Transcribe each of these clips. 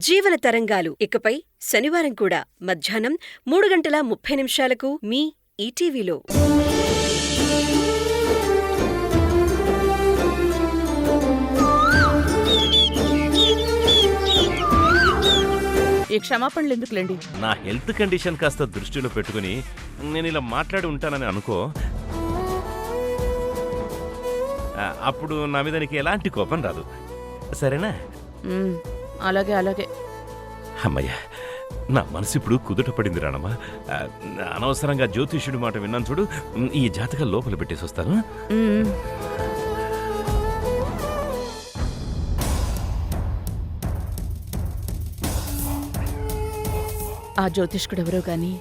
జీవన తరంగాలు ఇకపై శనివారం కూడా మధ్యాహ్నం 3:30 మీ ఈటీవీలో. ఈ క్షమాపణలు ఎందుకులేండి? నా హెల్త్ కండిషన్ కాస్త దృష్టిలో పెట్టుకుని నేను ఇలా మాట్లాడి ఉంటానని అనుకో. అప్పుడు నా మీద నీకు ఎలాంటి కోపం రాదు, సరేనా? అలాగే అలాగే. అమ్మయ్య, నా మనసు ఇప్పుడు కుదుట పడింది రానమ్మా. అనవసరంగా జ్యోతిష్యుడి మాట విన్నాను చూడు. ఈ జాతకాలు లోపల పెట్టేసి వస్తాను. ఆ జ్యోతిష్కుడెవరో గాని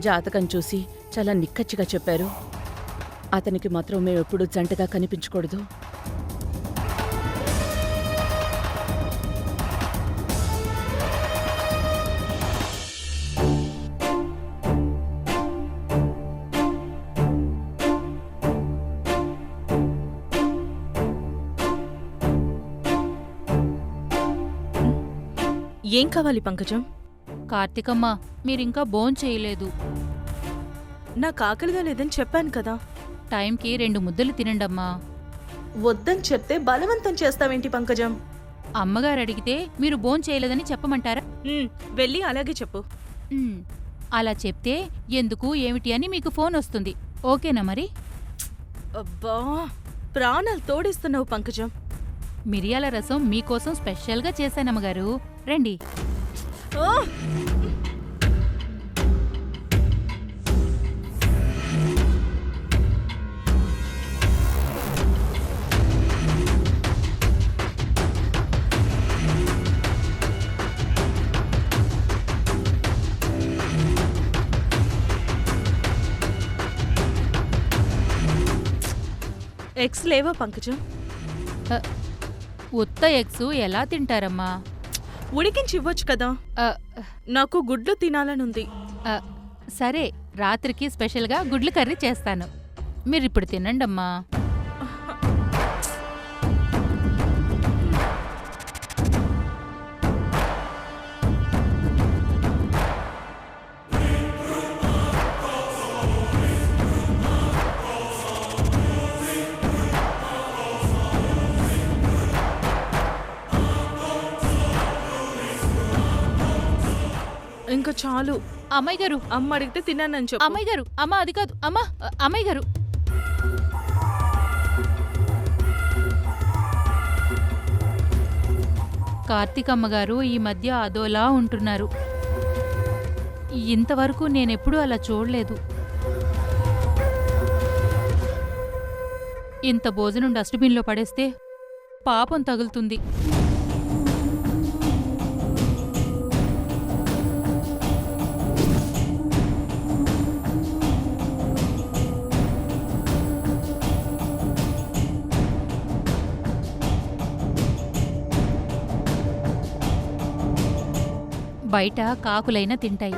జాతకం చూసి చాలా నిక్కచ్చిగా చెప్పారు. అతనికి మాత్రం మేమెప్పుడు జంటగా కనిపించకూడదు. ఏం కావాలి పంకజం? కార్తికమ్మ, మీరింకా భోంచేయలేదు. నాకు ఆకలిగా లేదని చెప్పాను కదా. టైంకి 2 ముద్దలు తినండమ్మా. వద్దని చెప్తే బలవంతం చేస్తావేంటి పంకజం? అమ్మగారు అడిగితే మీరు భోంచేయలేదని చెప్పమంటారా? వెళ్ళి అలాగే చెప్పు. అలా చెప్తే ఎందుకు ఏమిటి అని మీకు ఫోన్ వస్తుంది. ఓకేనా మరి? అబ్బా, ప్రాణాలు తోడిస్తున్నావు పంకజం. మిరియాల రసం మీకోసం స్పెషల్గా చేశానమ్మగారు, రండి. ఎగ్స్ లేవా పంకజం? ఉత్త ఎగ్స్ ఎలా తింటారమ్మా? ఉడికించి ఇవ్వచ్చు కదా. నాకు గుడ్లు తినాలనుంది. సరే, రాత్రికి స్పెషల్గా గుడ్లు కర్రీ చేస్తాను. మీరిప్పుడు తినండమ్మా. ఇంకా చాలు. అమ్మాయి గారు, అమ్మ అడిగితే తిన్నానని చెప్పు. అమ్మాయి గారు, అమ్మ అది కాదు, అమ్మ అమ్మాయి గారు. కార్తీకమ్మగారు ఈ మధ్య అదోలా ఉంటున్నారు. ఇంతవరకు నేనెప్పుడూ అలా చూడలేదు. ఇంత భోజనం డస్ట్బిన్లో పడేస్తే పాపం తగులుతుంది. బయట కాకులైనా తింటాయి,